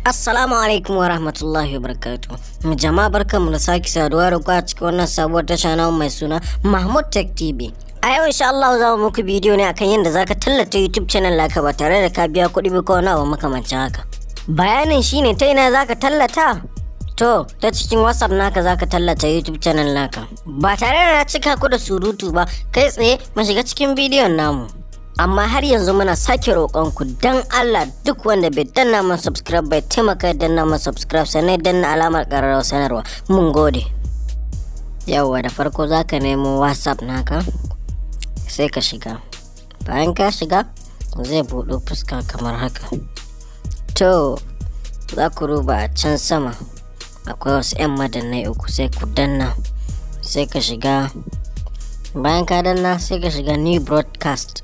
Assalamu alaikum wa rahmatullahi wa barakatuh. Jama'a barkanmu da sake saduwa da ku a cikin wannan sabuwar tasha na mai suna Mahmud Tech TV. A yau insha Allah za mu muku bidiyo ne akan yadda zaka tallata YouTube channel naka ba tare da ka biya kuɗi ba ko wani abu makamancin haka. Bayanin shine ta ina zaka tallata? To, ta cikin WhatsApp naka zaka tallata YouTube channel naka. Ba tare da na cika ku da surutu ba, kai tsaye mu shiga cikin bidiyon namu. Amma har yanzu muna sake roƙonku dan Allah duk wanda bai danna mana subscribe bai taimaka danna mana subscribe sannan danna alamar ƙararrawar sanarwa. Mun gode. Yawwa da farko zaka nemo WhatsApp naka sai ka shiga. Bayan ka shiga zai buɗo fuska kamar haka. To za ku ruba a can sama akwai wasu 'yan madannai uku sai ku danna sai ka shiga. Bayan ka danna sai ka shiga new broadcast.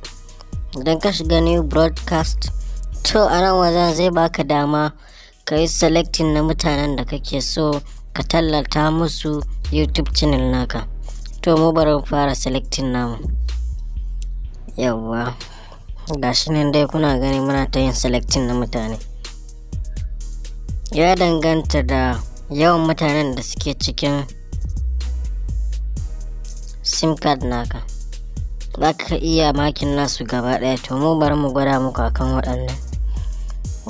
Idan ka shiga new broadcast to a nan wajen zai baka dama ka yi selecting na mutanen da kake so ka tallata musu YouTube channel naka. To mu bari mu fara selecting namu. Yawwa gashi nan dai kuna gani muna ta yin selecting na mutane. Ya danganta da yawan mutanen da suke cikin sim card naka. Za ka iya makin nasu gaba ɗaya, to mu bari mu gwada muku akan waɗannan.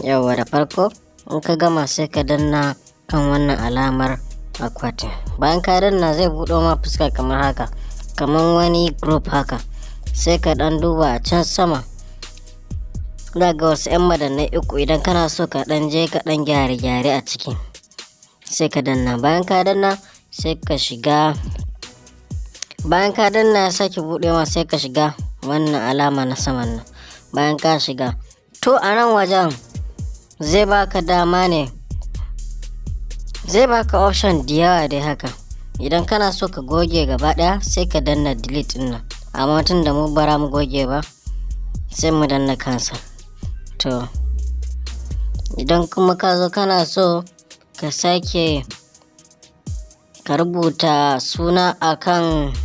Yawwa da farko in ka gama sai ka danna kan wannan alamar akwatin. Bayan ka danna zai buɗo ma fuska kamar haka, kamar wani group haka. Sai ka ɗan duba a can sama za ga wasu 'yan madannai uku. Idan kana so ka ɗan je ka ɗan gyare-gyare a ciki sai ka danna. Bayan ka danna sai ka shiga. Bayan ka danna ya sake buɗewa sai ka shiga wannan alama na saman nan. Bayan ka shiga to a nan wajen zai baka dama ne, zai baka option da yawa dai haka. Idan kana so ka goge gaba ɗaya sai ka danna delete ɗin nan, amma tun da mu bara mu goge ba sai mu danna cancel. To idan kuma ka zo kana so ka sake ka rubuta suna akan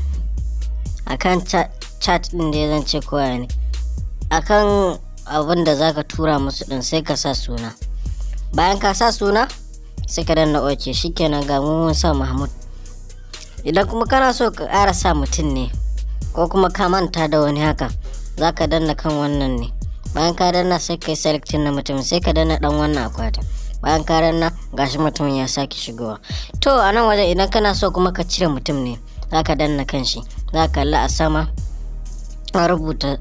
chat din da zan ce koya ne akan abin da zaka tura musu din, sai ka sa suna. Bayan ka sa suna sai ka danna OK. Shikenan ga mun sa Mahmud. Idan kuma kana so ka ƙara sa mutum ne ko kuma ka manta da wani haka, zaka danna kan wannan ne. Bayan ka danna sai kai selecting na mutum sai ka danna dan wannan akwatin. Bayan ka danna gashi mutumin ya sake shigowa. To a nan wajen idan kana so kuma ka cire mutum ne zaka danna kan shi, za ka kalli a sama a rubuta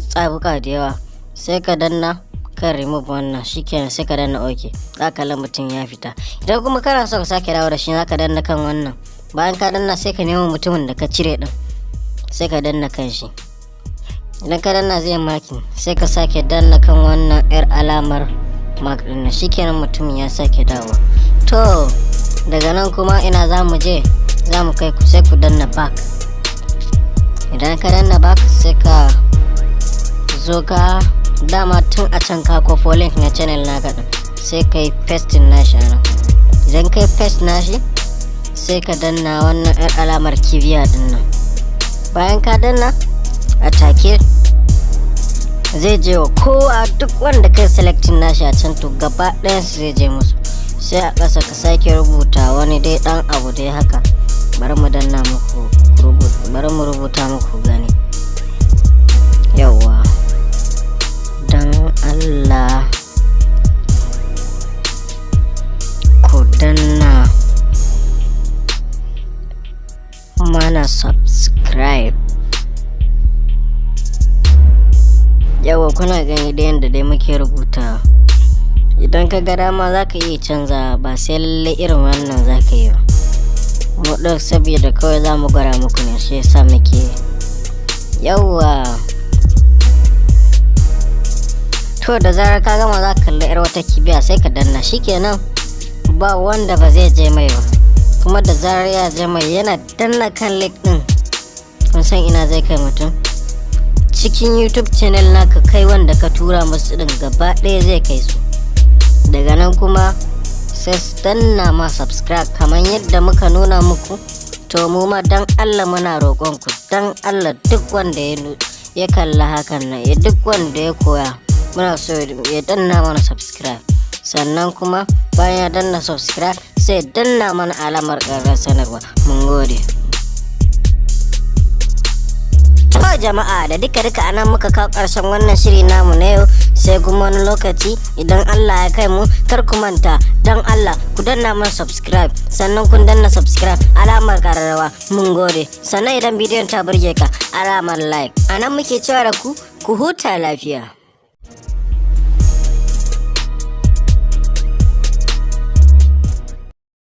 tsabuka da yawa sai ka danna kan remove wannan. Shikenan sai ka danna OK. Za ka kalli mutum ya fita. Idan kuma kana so ka sake dawo da shi za ka danna kan wannan. Bayan ka danna sai ka nemo mutumin da ka cire din sai ka danna kan shi. Idan ka danna zai makin sai ka sake danna kan wannan yar alamar mark din. Shikenan mutumin ya sake dawo. To daga nan kuma ina za mu je, za mu kai ku sai ku danna back. Idan ka danna back sai ka zo ka dama tun a can ka kofo link na channel naka din sai ka yi pasting nashi a nan. Idan ka yi paste nashi sai ka danna wannan yar alamar kibiya din nan. Bayan ka danna a take zai je wa kowa, duk wanda kai selecting nashi a can to gaba ɗayan su zai je musu. Sai a ƙasa ka sake rubuta wani dai ɗan abu dai haka. Bari mu danna muku bari mu rubuta muku gani. Yawwa dan Allah ku danna mana subscribe. Yawwa kuna gani da yanda dai muke rubuta. Idan ka ga dama za ka iya canza, ba sai lalle irin wannan za ka yi ba. Mu ɗin saboda kawai za mu gwara muku ne shi yasa muke. Yawwa to da zarar ka gama za ka kalli yar wata kibiya sai ka danna. Shikenan ba wanda ba zai je mai ba, kuma da zarar ya je mai yana danna kan link din, kun san ina zai kai mutum cikin YouTube channel naka kai wanda ka tura musu din gaba ɗaya zai kai su. Daga nan kuma sai su danna ma subscribe kamar yadda muka nuna muku. To mu ma dan Allah muna roƙonku dan Allah duk wanda ya kalla hakan nan, duk wanda ya koya muna so ya danna mana subscribe. sannan kuma bayan ya danna subscribe sai danna mana alamar ƙararrawar sanarwa. Mun gode. To jama'a, da duka anan muka kawo ƙarshen wannan shiri namu na yau, sai kuma wani lokaci idan Allah ya kai mu. Kar ku manta dan Allah ku danna mana subscribe, sannan kun danna subscribe alamar ƙararrawa. Mun gode. Sannan idan bidiyon ta burge ka, alamar like. Anan muke cewa da ku huta lafiya.